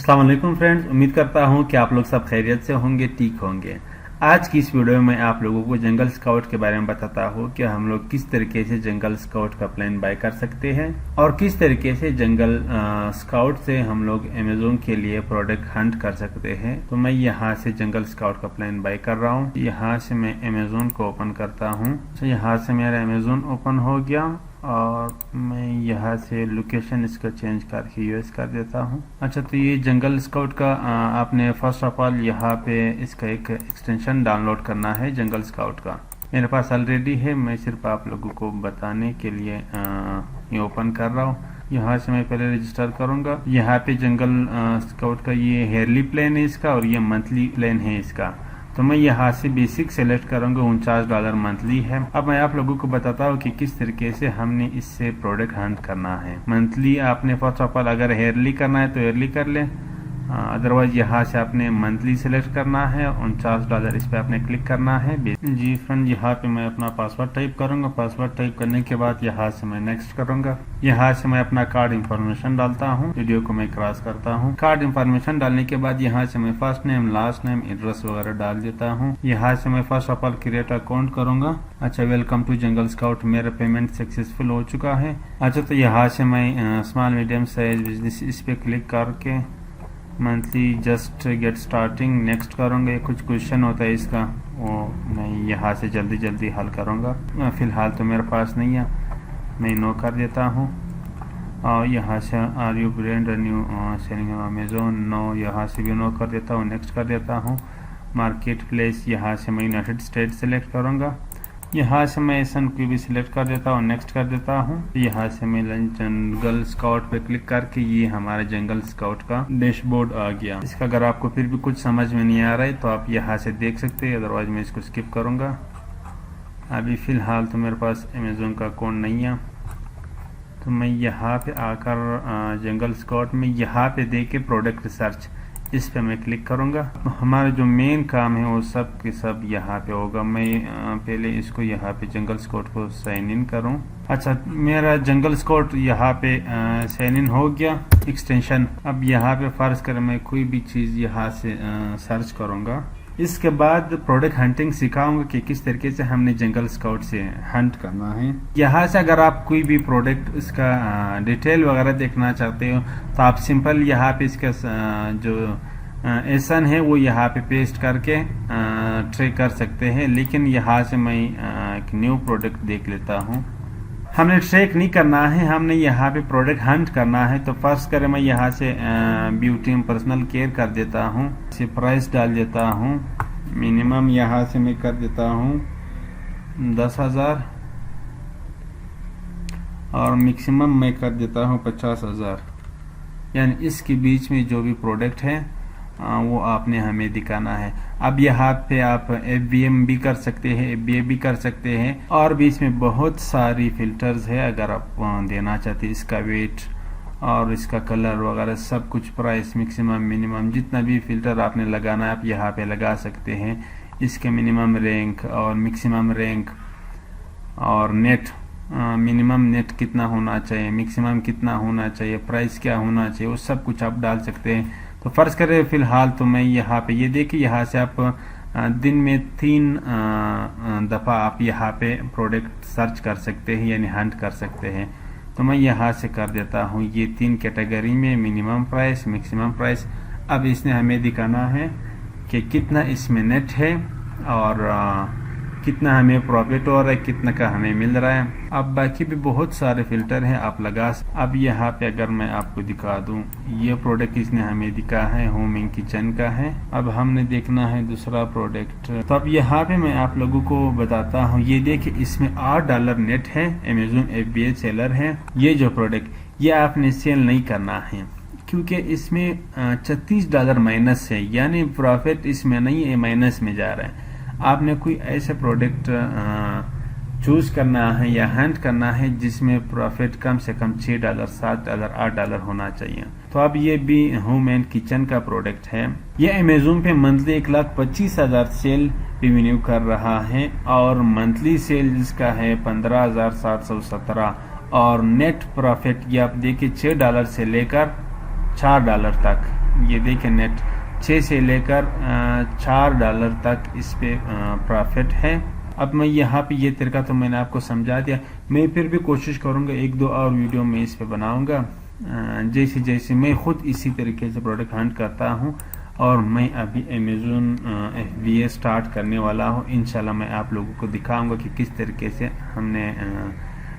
अस्सलाम वालेकुम फ्रेंड्स, उम्मीद करता हूँ कि आप लोग सब खैरियत से होंगे, ठीक होंगे। आज की इस वीडियो में आप लोगों को जंगल स्काउट के बारे में बताता हूँ कि हम लोग किस तरीके से जंगल स्काउट का प्लान बाय कर सकते हैं और किस तरीके से जंगल स्काउट से हम लोग अमेजोन के लिए प्रोडक्ट हंट कर सकते हैं। तो मैं यहाँ से जंगल स्काउट का प्लान बाय कर रहा हूँ। यहाँ से मैं अमेजोन को ओपन करता हूँ। तो यहाँ से मेरा अमेजोन ओपन हो गया और मैं यहाँ से लोकेशन इसका चेंज करके यूएस कर देता हूँ। अच्छा, तो ये जंगल स्काउट का आपने फर्स्ट ऑफ ऑल यहाँ पे इसका एक एक्सटेंशन डाउनलोड करना है जंगल स्काउट का। मेरे पास ऑलरेडी है, मैं सिर्फ आप लोगों को बताने के लिए ये ओपन कर रहा हूँ। यहाँ से मैं पहले रजिस्टर करूँगा। यहाँ पे जंगल स्काउट का ये ईयरली प्लान है इसका और ये मंथली प्लान है इसका। तो मैं यहाँ से बेसिक सेलेक्ट करूँगा, $49 मंथली है। अब मैं आप लोगों को बताता हूँ कि किस तरीके से हमने इससे प्रोडक्ट हंट करना है। मंथली आपने फर्स्ट ऑफ ऑल अगर ईयरली करना है तो ईयरली कर ले, अदरवाइज यहाँ से आपने मंथली सेलेक्ट करना है। $49 इस पे आपने क्लिक करना है। जी फ्रेंड, यहाँ पे मैं अपना पासवर्ड टाइप करूँगा। पासवर्ड टाइप करने के बाद यहाँ से मैं नेक्स्ट करूँगा। यहाँ से मैं अपना कार्ड इंफॉर्मेशन डालता हूँ। वीडियो को मैं क्रॉस करता हूँ। कार्ड इंफॉर्मेशन डालने के बाद यहाँ से मैं first name, last name, address वगैरह डाल देता हूँ। यहाँ से मैं first of all create account करूँगा। अच्छा, वेलकम टू जंगल स्काउट, मेरा पेमेंट सक्सेसफुल हो चुका है। अच्छा, तो यहाँ से मैं स्मॉल मीडियम साइज बिजनेस इस पे क्लिक करके monthly just get starting next करूँगा। कुछ क्वेश्चन होता है इसका, वो मैं यहाँ से जल्दी जल्दी हल करूँगा। फ़िलहाल तो मेरे पास नहीं है, मैं नो कर देता हूँ। और यहाँ से are you brand new selling Amazon, no, यहाँ से भी नो कर देता हूँ, नेक्स्ट कर देता हूँ। मार्केट प्लेस, यहाँ से मैं यूनाइटेड स्टेट सेलेक्ट करूँगा। यहाँ से मैं एसन को भी सिलेक्ट कर देता हूँ, नेक्स्ट कर देता हूँ। यहाँ से मैं जंगल स्काउट पे क्लिक करके ये हमारा जंगल स्काउट का डैशबोर्ड आ गया। इसका अगर आपको फिर भी कुछ समझ में नहीं आ रहा है तो आप यहाँ से देख सकते हैं, अदरवाइज मैं इसको स्किप करूँगा। अभी फ़िलहाल तो मेरे पास अमेजोन का अकाउंट नहीं है, तो मैं यहाँ पे आकर जंगल स्काउट में यहाँ पे दे के प्रोडक्ट रिसर्च इस पे मैं क्लिक करूँगा। हमारा जो मेन काम है वो सब के सब यहाँ पे होगा। मैं पहले इसको यहाँ पे जंगल स्काउट को साइन इन करूँ। अच्छा, मेरा जंगल स्काउट यहाँ पे साइन इन हो गया एक्सटेंशन। अब यहाँ पे फर्ज कर मैं कोई भी चीज़ यहाँ से सर्च करूँगा। इसके बाद प्रोडक्ट हंटिंग सिखाऊंगा कि किस तरीके से हमने जंगल स्काउट से हंट करना है। यहाँ से अगर आप कोई भी प्रोडक्ट इसका डिटेल वगैरह देखना चाहते हो तो आप सिंपल यहाँ पे इसका जो एसन है वो यहाँ पे पेस्ट करके ट्रैक कर सकते हैं। लेकिन यहाँ से मैं एक न्यू प्रोडक्ट देख लेता हूँ। हमने ट्रैक नहीं करना है, हमने यहाँ पे प्रोडक्ट हंट करना है। तो फर्स्ट करें, मैं यहाँ से ब्यूटी एंड पर्सनल केयर कर देता हूँ। इसे प्राइस डाल देता हूँ। मिनिमम यहाँ से मैं कर देता हूँ 10,000 और मैक्सिमम मैं कर देता हूँ 50,000। यानी इसके बीच में जो भी प्रोडक्ट है वो आपने हमें दिखाना है। अब यहाँ पे आप FBM भी कर सकते हैं, FBA भी कर सकते हैं और भी इसमें बहुत सारी फिल्टर्स है। अगर आप देना चाहते हैं इसका वेट और इसका कलर वगैरह सब कुछ, प्राइस, मैक्सिमम, मिनिमम, जितना भी फिल्टर आपने लगाना है आप यहाँ पे लगा सकते हैं। इसके मिनिमम रैंक और मैक्सिमम रैंक और नेट, मिनिमम नेट कितना होना चाहिए, मैक्सिमम कितना होना चाहिए, प्राइस क्या होना चाहिए, वो सब कुछ आप डाल सकते हैं। तो फर्ज करें फ़िलहाल तो मैं यहाँ पे ये देखिए, यहाँ से आप दिन में 3 दफ़ा आप यहाँ पे प्रोडक्ट सर्च कर सकते हैं, यानी हंट कर सकते हैं। तो मैं यहाँ से कर देता हूँ ये 3 कैटेगरी में, मिनिमम प्राइस, मैक्सिमम प्राइस। अब इसने हमें दिखाना है कि कितना इसमें नेट है और कितना हमें प्रॉफिट हो रहा है, कितना का हमें मिल रहा है। अब बाकी भी बहुत सारे फिल्टर हैं आप लगा। अब यहाँ पे अगर मैं आपको दिखा दूँ, ये प्रोडक्ट इसने हमें दिखा है, होम एंड किचन का है। अब हमने देखना है दूसरा प्रोडक्ट। तो अब यहाँ पे मैं आप लोगों को बताता हूँ, ये देखिए इसमें $8 नेट है, अमेजोन FBA सेलर है। ये जो प्रोडक्ट ये आपने सेल नहीं करना है क्योंकि इसमें $36 माइनस है, यानी प्रॉफिट इसमें नहीं है, माइनस में जा रहा है। आपने कोई ऐसा प्रोडक्ट चूज करना है या हंट करना है जिसमें प्रॉफिट कम से कम $6, $7, $8 होना चाहिए। तो अब ये भी होम एंड किचन का प्रोडक्ट है। ये अमेजोन पे मंथली 1,25,000 सेल रेवेन्यू कर रहा है और मंथली सेल जिसका है 15,717 और नेट प्रॉफिट ये आप देखिए $6 से लेकर $4 तक ये देखें नेट 6 से लेकर $4 तक इस पे प्रॉफिट है। अब मैं यहाँ पे ये तरीका तो मैंने आपको समझा दिया, मैं फिर भी कोशिश करूँगा 1-2 और वीडियो में इस पे बनाऊँगा। जैसे जैसे मैं खुद इसी तरीके से प्रोडक्ट हंट करता हूँ और मैं अभी अमेज़न FBA स्टार्ट करने वाला हूँ। इंशाल्लाह मैं आप लोगों को दिखाऊंगा कि किस तरीके से हमने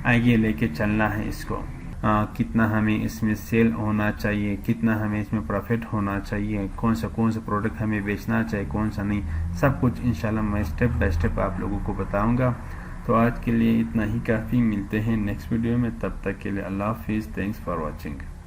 आगे लेके चलना है इसको, कितना हमें इसमें सेल होना चाहिए, कितना हमें इसमें प्रॉफिट होना चाहिए, कौन सा प्रोडक्ट हमें बेचना चाहिए, कौन सा नहीं, सब कुछ इंशाल्लाह मैं स्टेप बाय स्टेप आप लोगों को बताऊंगा। तो आज के लिए इतना ही काफ़ी, मिलते हैं नेक्स्ट वीडियो में, तब तक के लिए अल्लाह हाफिज़, थैंक्स फॉर वॉचिंग।